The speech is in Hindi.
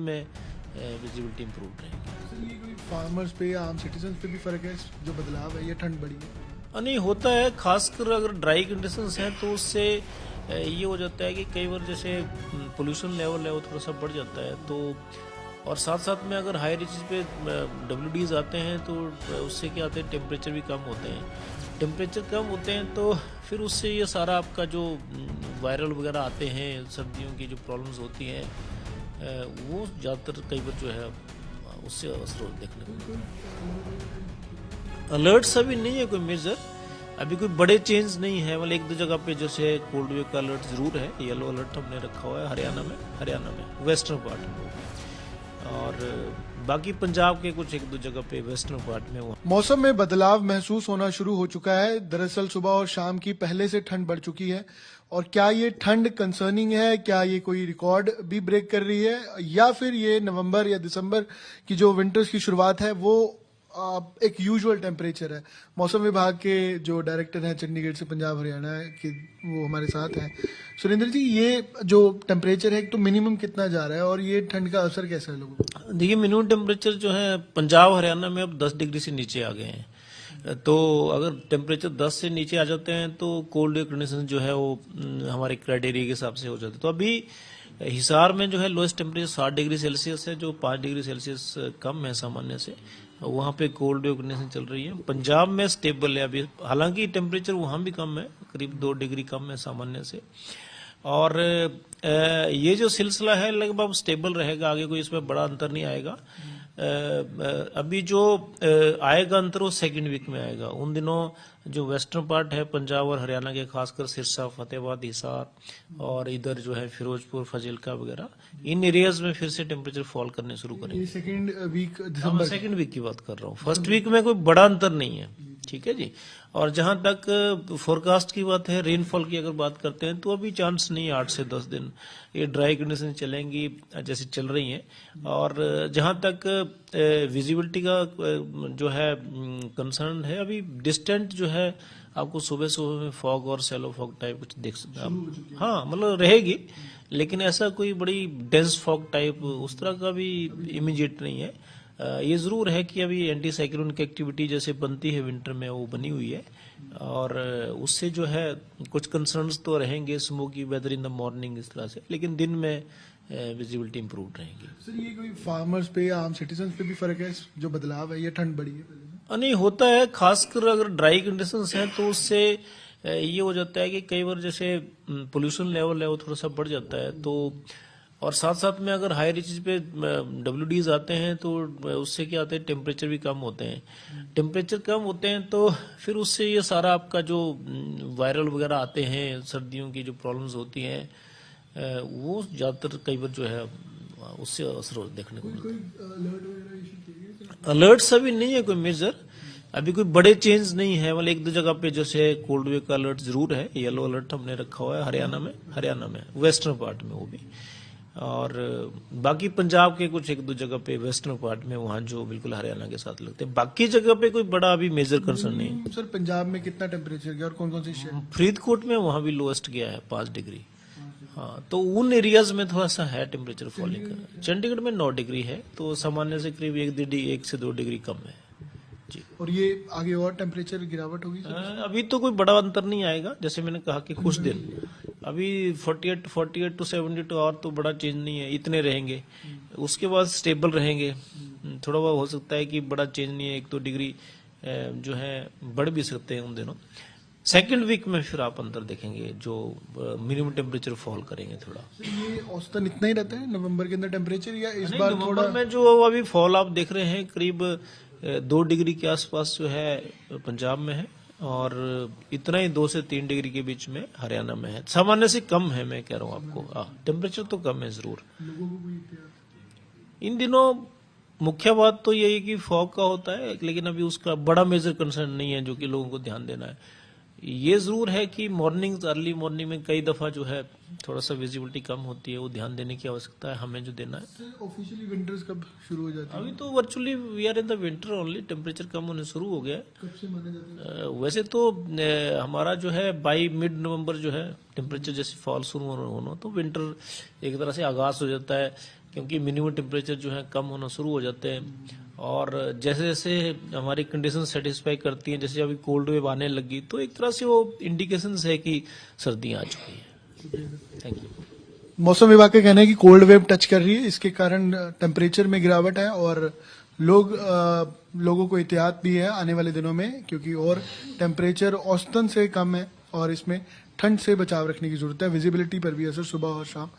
में विजिबिलिटी इम्प्रूव रहेगी। सर ये कोई फार्मर्स पे या आम सिटीजन पे भी फर्क है जो बदलाव है, ये ठंड बढ़ी है? नहीं होता है, खासकर अगर ड्राई कंडीशंस हैं तो उससे ये हो जाता है कि कई बार जैसे पोल्यूशन लेवल है वो थोड़ा सा बढ़ जाता है, तो और साथ साथ में अगर हाई रीचेस पे WDs आते हैं तो उससे क्या आते हैं, टेम्परेचर भी कम होते हैं। टेम्परेचर कम होते हैं तो फिर उससे ये सारा आपका जो वायरल वगैरह आते हैं, सर्दियों की जो प्रॉब्लम्स होती हैं वो ज़्यादातर कई बार जो है उससे असर देखने को। अलर्ट्स अभी नहीं है कोई मेजर, अभी कोई बड़े चेंज नहीं है, मतलब एक दो जगह पे जैसे कोल्ड वेव का अलर्ट जरूर है, येलो अलर्ट हमने रखा हुआ है हरियाणा में वेस्टर्न पार्ट में, और बाकी पंजाब के कुछ एक दो जगह पे वेस्टर्न पार्ट में हुआ। मौसम में बदलाव महसूस होना शुरू हो चुका है। दरअसल सुबह और शाम की पहले से ठंड बढ़ चुकी है। और क्या ये ठंड कंसर्निंग है, क्या ये कोई रिकॉर्ड भी ब्रेक कर रही है, या फिर ये नवंबर या दिसंबर की जो विंटर्स की शुरुआत है वो एक यूजुअल टेम्परेचर है? मौसम विभाग के जो डायरेक्टर हैं चंडीगढ़ से पंजाब हरियाणा के, वो हमारे साथ हैं। सुरेंद्र जी, ये जो टेम्परेचर है तो मिनिमम कितना जा रहा है और ये ठंड का असर कैसा है लोगों को? देखिए, मिनिमम टेम्परेचर जो है पंजाब हरियाणा में अब 10 डिग्री से नीचे आ गए हैं, तो अगर टेम्परेचर 10 से नीचे आ जाते हैं तो कोल्ड वेव कंडीशन जो है वो हमारे क्राइटेरिया के हिसाब से हो जाते हैं। तो अभी हिसार में जो है लोएस्ट टेम्परेचर 60 डिग्री सेल्सियस है, जो 5 डिग्री सेल्सियस कम है सामान्य से, वहाँ पे कोल्ड वेव कंडीशन चल रही है। पंजाब में स्टेबल है अभी, हालांकि टेम्परेचर वहाँ भी कम है, करीब 2 डिग्री कम है सामान्य से, और ये जो सिलसिला है लगभग स्टेबल रहेगा, आगे कोई इसमें बड़ा अंतर नहीं आएगा। अभी जो आएगा अंतर वो सेकंड वीक में आएगा। उन दिनों जो वेस्टर्न पार्ट है पंजाब और हरियाणा के, खासकर सिरसा, फतेहाबाद, हिसार और इधर जो है फिरोजपुर, फजीलका वगैरह, इन एरियाज में फिर से टेम्परेचर फॉल करने शुरू करेंगे। सेकंड वीक दिसंबर, सेकंड वीक की बात कर रहा हूँ, फर्स्ट वीक में कोई बड़ा अंतर नहीं है, ठीक है जी। और जहां तक फोरकास्ट की बात है, रेनफॉल की अगर बात करते हैं तो अभी चांस नहीं है, 8 से 10 दिन ये ड्राई कंडीशन चलेंगी जैसी चल रही हैं। और जहां तक विजिबिलिटी का जो है कंसर्न है, अभी डिस्टेंट जो है आपको सुबह सुबह में फॉग और सेलो फॉग टाइप कुछ देख सकते हैं आप, हाँ मतलब रहेगी, लेकिन ऐसा कोई बड़ी डेंस फॉग टाइप उस तरह का भी इमीडिएट नहीं है। ये जरूर है कि अभी एंटी साइक्लोन की एक्टिविटी जैसे बनती है विंटर में वो बनी हुई है, और उससे जो है कुछ कंसर्न्स तो रहेंगे, smoky weather in the morning इस तरह से, लेकिन दिन में विजिबिलिटी इम्प्रूव रहेगी। सर ये कोई फार्मर्स पे या आम सिटीजन पे भी फर्क है जो बदलाव है, ये ठंड बढ़ी है? नहीं होता है, खासकर अगर ड्राई कंडीशंस हैं तो उससे ये हो जाता है कि कई बार जैसे पोल्यूशन लेवल है वो थोड़ा सा बढ़ जाता है, तो और साथ साथ में अगर हाई रीचेस पे WDs आते हैं तो उससे क्या आते हैं, टेम्परेचर भी कम होते हैं। टेम्परेचर कम होते हैं तो फिर उससे ये सारा आपका जो वायरल वगैरह आते हैं, सर्दियों की जो प्रॉब्लम्स होती हैं वो ज़्यादातर कई बार जो है उससे असर देखने को मिलता है। अलर्ट्स अभी नहीं है कोई मेजर, अभी कोई बड़े चेंज नहीं है, मतलब एक दो जगह पे जैसे कोल्ड वेव का अलर्ट जरूर है, येलो अलर्ट हमने रखा हुआ है हरियाणा में वेस्टर्न पार्ट में वो भी, और बाकी पंजाब के कुछ एक दो जगह पे वेस्टर्न पार्ट में, वहाँ जो बिल्कुल हरियाणा के साथ लगते हैं, बाकी जगह पे कोई बड़ा अभी मेजर कंसर्न नहीं है। सर पंजाब में कितना टेम्परेचर गया और कौन कौन से शहर? फरीदकोट में वहाँ भी लोएस्ट गया है 5 डिग्री, हाँ, तो उन एरियाज में थोड़ा सा है टेम्परेचर फॉलिंग का। चंडीगढ़ में 9 डिग्री है, तो सामान्य से करीब 1 से 2 डिग्री कम है जी। और ये आगे और टेम्परेचर गिरावट होगी? अभी तो कोई बड़ा अंतर नहीं आएगा, जैसे मैंने कहा कि कुछ दिन अभी 48 टू 72 और तो बड़ा चेंज नहीं है, इतने रहेंगे, उसके बाद स्टेबल रहेंगे। थोड़ा बहुत हो सकता है कि बड़ा चेंज नहीं है, 1-2 डिग्री जो है बढ़ भी सकते हैं उन दिनों। सेकंड वीक में फिर आप अंतर देखेंगे, जो मिनिमम टेम्परेचर फॉल करेंगे थोड़ा। ये औसतन इतना ही रहता है नवंबर के अंदर टेम्परेचर, या इस नहीं, बार नवंबर थोड़ा में जो अभी फॉल आप देख रहे हैं करीब 2 डिग्री के आसपास जो है पंजाब में है, और इतना ही 2 से 3 डिग्री के बीच में हरियाणा में है। सामान्य से कम है, मैं कह रहा हूँ आपको, टेम्परेचर तो कम है जरूर। इन दिनों मुख्य बात तो यही कि फॉग का होता है, लेकिन अभी उसका बड़ा मेजर कंसर्न नहीं है जो कि लोगों को ध्यान देना है। ये जरूर है कि अर्ली मॉर्निंग में कई दफा जो है थोड़ा सा विजिबिलिटी कम होती है, वो ध्यान देने की आवश्यकता है हमें जो देना है। ऑफिशियली विंटर्स कब शुरू हो जाती है? अभी तो virtually we are in the winter only, temperature कम होने शुरू हो गया है। कब से माने जाते हैं? वैसे तो हमारा जो है बाई मिड नवंबर जो है टेम्परेचर जैसे फॉल शुरू होना, तो विंटर एक तरह से आगाज हो जाता है। क्योंकि मिनिमम टेम्परेचर जो है कम होना शुरू हो जाते हैं और जैसे जैसे हमारी कंडीशन सेटिस्फाई करती हैं, जैसे अभी कोल्ड वेव आने लगी तो एक तरह से वो इंडिकेशन है कि सर्दियाँ आ चुकी हैं। Thank you. मौसम विभाग का कहना है कि कोल्ड वेव टच कर रही है, इसके कारण टेम्परेचर में गिरावट है और लोगों को एहतियात भी है आने वाले दिनों में, क्योंकि और टेम्परेचर औसतन से कम है और इसमें ठंड से बचाव रखने की जरूरत है। विजिबिलिटी पर भी असर सुबह और शाम